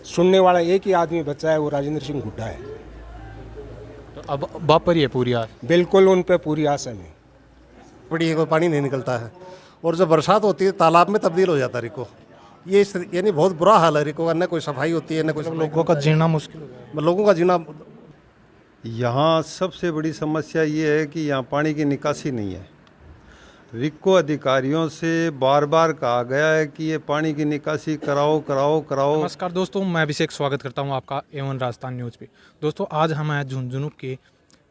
सुनने वाला एक ही आदमी बचा है, वो राजेंद्र सिंह हुड्डा है। तो अब बाप पर ही है पूरी आस। बिल्कुल उन पे पूरी आस है। बड़ी है, कोई पानी नहीं निकलता है और जब बरसात होती है तालाब में तब्दील हो जाता है रिको। ये यानी बहुत बुरा हाल है रिको का, न कोई सफाई होती है न कोई लोगों का जीना मुश्किल हो गया। लोगों का जीना। यहाँ सबसे बड़ी समस्या ये है कि यहाँ पानी की निकासी नहीं है। रिको अधिकारियों से बार बार कहा गया है कि ये पानी की निकासी कराओ कराओ कराओ। नमस्कार दोस्तों, मैं अभिषेक स्वागत करता हूं आपका A1 राजस्थान न्यूज़ पे। दोस्तों आज हम हैं झुंझुनू के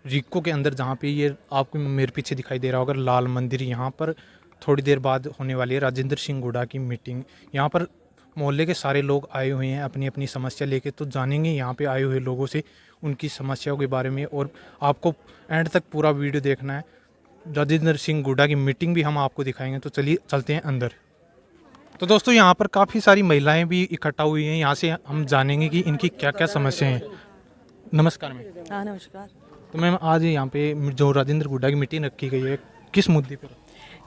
रिको के अंदर, जहां पे ये आपको मेरे पीछे दिखाई दे रहा होगा लाल मंदिर। यहां पर थोड़ी देर बाद होने वाली है राजेंद्र सिंह हुड्डा की मीटिंग। यहां पर मोहल्ले के सारे लोग आए हुए हैं अपनी अपनी समस्या लेके। तो जानेंगे यहाँ पे आए हुए लोगों से उनकी समस्याओं के बारे में, और आपको एंड तक पूरा वीडियो देखना है। राजेंद्र सिंह हुड्डा की मीटिंग भी हम आपको दिखाएंगे। तो चलिए चलते हैं अंदर। तो दोस्तों यहाँ पर काफ़ी सारी महिलाएं भी इकट्ठा हुई हैं। यहाँ से हम जानेंगे कि इनकी क्या क्या समस्याएं हैं। नमस्कार मैम। हाँ नमस्कार। तो मैम आज यहाँ पे जो राजेंद्र हुड्डा की मीटिंग रखी गई है, किस मुद्दे पर?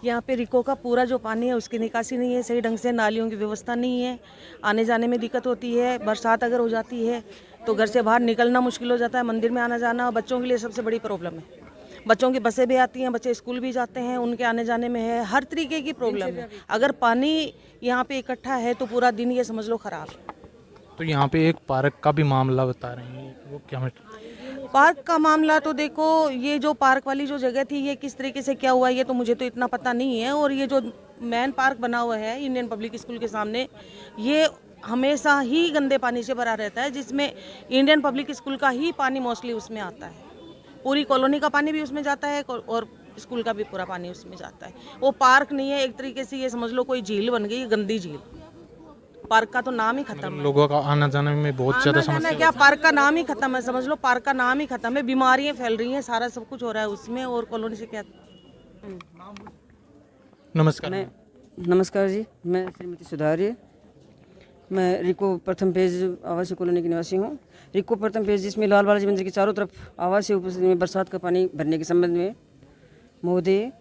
यहाँ पे रिको का पूरा जो पानी है उसकी निकासी नहीं है, सही ढंग से नालियों की व्यवस्था नहीं है, आने जाने में दिक्कत होती है। बरसात अगर हो जाती है तो घर से बाहर निकलना मुश्किल हो जाता है, मंदिर में आना जाना बच्चों के लिए सबसे बड़ी प्रॉब्लम है। बच्चों की बसें भी आती हैं, बच्चे स्कूल भी जाते हैं, उनके आने जाने में है, हर तरीके की प्रॉब्लम है। अगर पानी यहाँ पे इकट्ठा है तो पूरा दिन ये समझ लो खराब है। तो यहाँ पे एक पार्क का भी मामला बता रहे हैं, वो क्या? पार्क का मामला तो देखो, ये जो पार्क वाली जो जगह थी ये किस तरीके से क्या हुआ ये तो मुझे तो इतना पता नहीं है। और ये जो मेन पार्क बना हुआ है इंडियन पब्लिक स्कूल के सामने, ये हमेशा ही गंदे पानी से भरा रहता है, जिसमें इंडियन पब्लिक स्कूल का ही पानी मोस्टली उसमें आता है। पूरी कॉलोनी का पानी भी उसमें जाता है और स्कूल का भी पूरा पानी उसमें जाता है। वो पार्क नहीं है, एक तरीके से ये समझ लो कोई झील बन गई, गंदी झील। पार्क का तो नाम ही खत्म है। लोगों का आना जाने में बहुत ज़्यादा समस्या है। क्या पार्क का नाम ही खत्म है, समझ लो पार्क का नाम ही खत्म है। बीमारियां फैल रही हैं, सारा सब कुछ हो रहा है उसमें, और कॉलोनी से क्या। नमस्कार। नमस्कार जी, मैं श्रीमती सुधार्य, मैं रिको प्रथम पेज आवासीय कॉलोनी की निवासी हूँ। रिको प्रथम पेज जिसमें लाल बालाजी मंदिर के चारों तरफ आवासीय उपस्थिति में बरसात का पानी भरने के संबंध में महोदय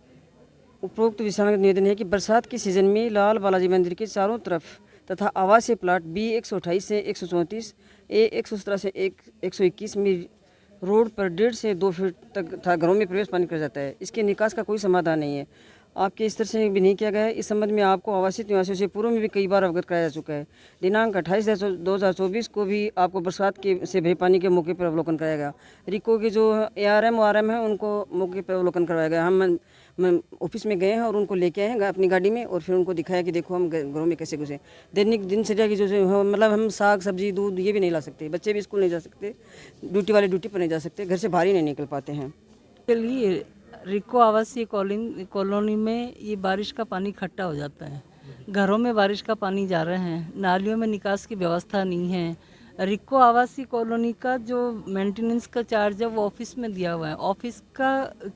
उपरोक्त विषय निवेदन है कि बरसात के सीजन में लाल बालाजी मंदिर के चारों तरफ तथा आवासीय प्लाट B 128 से 134, A 117 से 121 में रोड पर 1.5 से 2 फीट तक तथा घरों में प्रवेश पानी कर जाता है। इसके निकास का कोई समाधान नहीं है। आपके स्तर से भी नहीं किया गया है। इस संबंध में आपको आवासीय निवासियों से पूर्व में भी कई बार अवगत कराया जा चुका है। दिनांक 28/2024 को भी आपको बरसात के से भरे पानी के मौके पर अवलोकन कराया गया। रिको के जो ARM ORM है उनको मौके पर अवलोकन करवाया गया। हम ऑफिस में गए हैं और उनको लेके आए हैं अपनी गाड़ी में, और फिर उनको दिखाया कि देखो हम घरों में कैसे घुसे। दैनिक दिनचर्या की जो मतलब हम साग सब्जी दूध ये भी नहीं ला सकते, बच्चे भी स्कूल नहीं जा सकते, ड्यूटी वाले ड्यूटी पर नहीं जा सकते, घर से बाहर ही नहीं निकल पाते हैं। चलिए, रिको आवासीय कॉलोनी में ये बारिश का पानी इकट्ठा हो जाता है, घरों में बारिश का पानी जा रहे हैं, नालियों में निकास की व्यवस्था नहीं है। रिको आवासीय कॉलोनी का जो मेंटेनेंस का चार्ज है वो ऑफिस में दिया हुआ है, ऑफिस का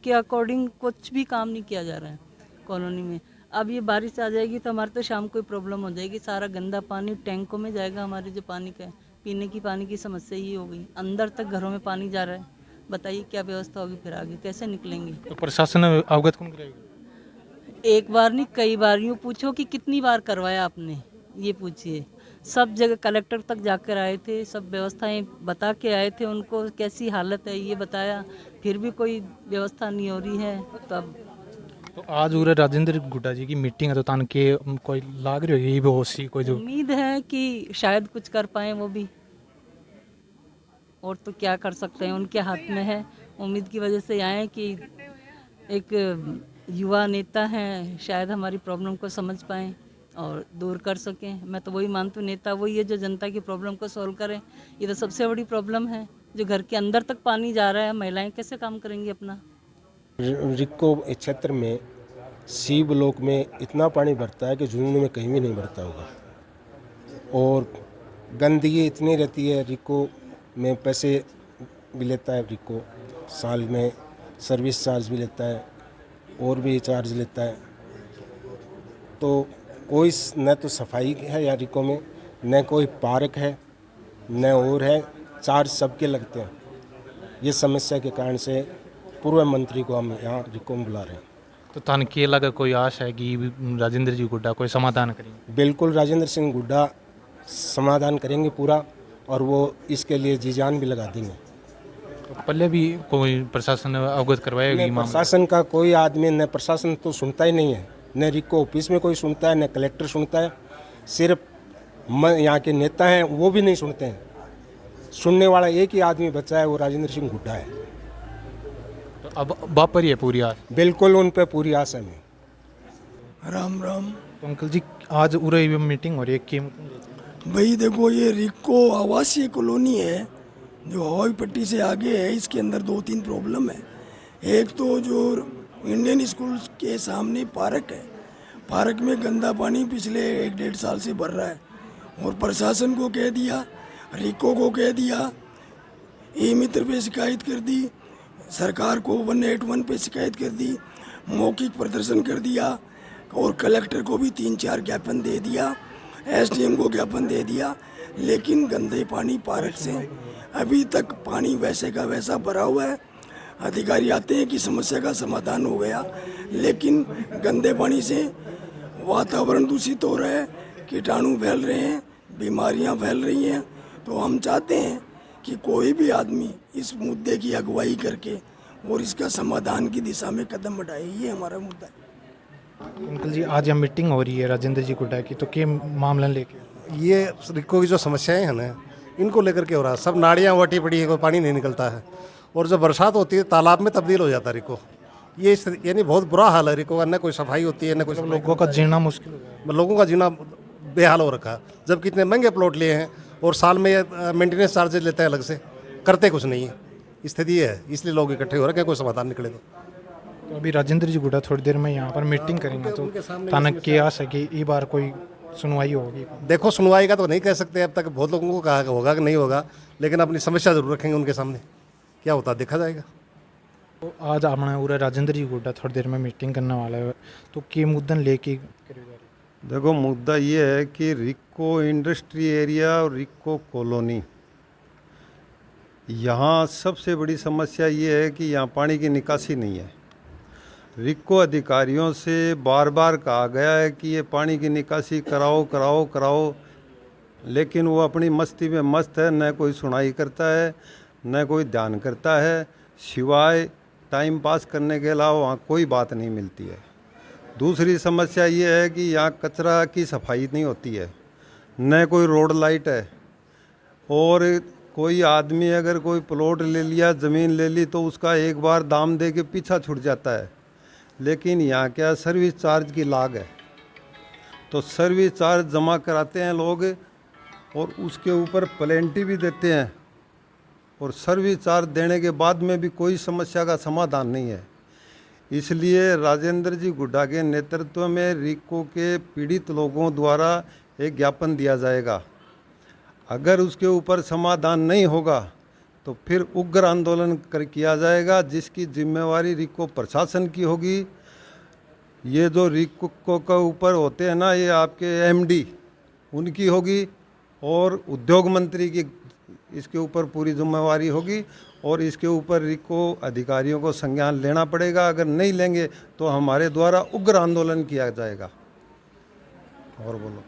के अकॉर्डिंग कुछ भी काम नहीं किया जा रहा है कॉलोनी में। अब ये बारिश आ जाएगी तो हमारे तो शाम को प्रॉब्लम हो जाएगी, सारा गंदा पानी टैंकों में जाएगा। हमारे जो पानी का पीने की पानी की समस्या ही हो गई, अंदर तक घरों में पानी जा रहा है। बताइए क्या व्यवस्था होगी, फिर आगे कैसे निकलेंगे? तो प्रशासन अवगत कौन करेगा? एक बार नहीं कई बार, यूँ पूछो कि कितनी बार करवाया आपने, ये पूछिए। सब जगह कलेक्टर तक जाकर आए थे, सब व्यवस्थाएं बता के आए थे उनको कैसी हालत है ये बताया, फिर भी कोई व्यवस्था नहीं हो रही है। तब तो आज पूरे राजेंद्र हुड्डा जी की मीटिंग है, तो तान के कोई लाग रही होगी बहुत सी कोई जो उम्मीद है कि शायद कुछ कर पाए वो भी, और तो क्या कर सकते हैं, उनके हाथ में है। उम्मीद की वजह से आए कि एक युवा नेता हैं, शायद हमारी प्रॉब्लम को समझ पाएँ और दूर कर सकें। मैं तो वही मानती हूँ, नेता वही है जो जनता की प्रॉब्लम को सॉल्व करें। ये तो सबसे बड़ी प्रॉब्लम है, जो घर के अंदर तक पानी जा रहा है, महिलाएं कैसे काम करेंगी अपना। रिको क्षेत्र में C ब्लॉक में इतना पानी भरता है कि झुंझुनू में कहीं भी नहीं भरता होगा, और गंदगी इतनी रहती है। रिको में पैसे भी लेता है, रिको साल में सर्विस चार्ज भी लेता है और भी चार्ज लेता है। तो कोई न तो सफाई है या रिको में, न कोई पार्क है, न और है, चार्ज सबके लगते हैं। ये समस्या के कारण से पूर्व मंत्री को हम यहाँ रिको में बुला रहे हैं। तो तान के लगा कोई आशा है कि राजेंद्र जी हुड्डा कोई समाधान करेंगे? बिल्कुल राजेंद्र सिंह हुड्डा समाधान करेंगे पूरा। और वो इसके लिए जी जान भी लगा देंगे। तो पहले भी कोई प्रशासन ने अवगत करवाया ये न मामला? प्रशासन का कोई आदमी, न प्रशासन तो सुनता ही नहीं है, न रिको ऑफिस में कोई सुनता है, न कलेक्टर सुनता है। सिर्फ यहाँ के नेता हैं वो भी नहीं सुनते हैं। सुनने वाला एक ही आदमी बचा है, वो राजेंद्र सिंह हुड्डा है। तो अब बाप पर ही है पूरी आस। बिल्कुल उन पे पूरी आस है हमें। राम राम। तो अंकल जी आज उरे मीटिंग हो रही है कि भाई देखो, ये रिको आवासीय कॉलोनी है जो हवाई पट्टी से आगे है। इसके अंदर 2-3 प्रॉब्लम है। एक तो जो इंडियन स्कूल के सामने पार्क है, पार्क में गंदा पानी पिछले 1-1.5 साल से भर रहा है और प्रशासन को कह दिया, रिको को कह दिया, ई मित्र पे शिकायत कर दी, सरकार को 181 पे शिकायत कर दी, मौखिक प्रदर्शन कर दिया और कलेक्टर को भी 3-4 ज्ञापन दे दिया, एसडीएम को ज्ञापन दे दिया। लेकिन गंदे पानी पार्क से अभी तक पानी वैसे का वैसा भरा हुआ है। अधिकारी आते हैं कि समस्या का समाधान हो गया, लेकिन गंदे पानी से वातावरण दूषित हो रहा है, कीटाणु फैल रहे हैं, बीमारियां फैल रही हैं। तो हम चाहते हैं कि कोई भी आदमी इस मुद्दे की अगुवाई करके और इसका समाधान की दिशा में कदम बढ़ाए। ये हमारा मुद्दा है। अंकल जी आज यहाँ मीटिंग हो रही है राजेंद्र जी हुड्डा की, तो क्या मामला लेके? ये रिको की जो समस्याएं हैं ना, इनको लेकर के हो रहा है। सब नाड़ियाँ वटी पड़ी है, कोई पानी नहीं निकलता है और जब बरसात होती है तालाब में तब्दील हो जाता है रिको। ये यानी बहुत बुरा हाल है रिको का। न कोई सफाई होती है, न कोई लोगों का जीना मुश्किल हो गया। लोगों का जीना बेहाल हो रखा है। जब कितने महंगे प्लॉट लिए हैं और साल में मेंटेनेंस चार्जेज लेते हैं अलग से, करते कुछ नहीं है। स्थिति ये है, इसलिए लोग इकट्ठे हो रहे हैं, कोई समाधान निकले तो अभी राजेंद्र जी हुड्डा थोड़ी देर में यहाँ पर मीटिंग करेंगे, तो तानक के आस है कि ये बार कोई सुनवाई होगी। देखो, सुनवाई का तो नहीं कह सकते, अब तक बहुत लोगों को कहा होगा कि नहीं होगा, लेकिन अपनी समस्या जरूर रखेंगे उनके सामने। क्या होता है देखा जाएगा। तो आज अपना पूरा राजेंद्र जी हुड्डा थोड़ी देर में मीटिंग करने वाला है, तो के मुद्दन लेके करेगा? देखो, मुद्दा ये है कि रिको इंडस्ट्री एरिया और रिको कॉलोनी, यहाँ सबसे बड़ी समस्या ये है कि यहाँ पानी की निकासी नहीं है। रिको अधिकारियों से बार बार कहा गया है कि ये पानी की निकासी कराओ कराओ कराओ, लेकिन वो अपनी मस्ती में मस्त है। न कोई सुनाई करता है, न कोई ध्यान करता है, सिवाय टाइम पास करने के अलावा वहाँ कोई बात नहीं मिलती है। दूसरी समस्या ये है कि यहाँ कचरा की सफाई नहीं होती है, न कोई रोड लाइट है, और कोई आदमी अगर कोई प्लॉट ले लिया, ज़मीन ले ली, तो उसका एक बार दाम दे के पीछा छूट जाता है। लेकिन यहाँ क्या सर्विस चार्ज की लाग है, तो सर्विस चार्ज जमा कराते हैं लोग और उसके ऊपर प्लेंटी भी देते हैं, और सर्विस चार्ज देने के बाद में भी कोई समस्या का समाधान नहीं है। इसलिए राजेंद्र जी हुड्डा के नेतृत्व में रिको के पीड़ित लोगों द्वारा एक ज्ञापन दिया जाएगा। अगर उसके ऊपर समाधान नहीं होगा तो फिर उग्र आंदोलन किया जाएगा, जिसकी जिम्मेवारी रिको प्रशासन की होगी। ये जो रिको के ऊपर होते हैं ना, ये आपके एमडी, उनकी होगी, और उद्योग मंत्री की इसके ऊपर पूरी जिम्मेवारी होगी, और इसके ऊपर रिको अधिकारियों को संज्ञान लेना पड़ेगा। अगर नहीं लेंगे तो हमारे द्वारा उग्र आंदोलन किया जाएगा। और बोलो।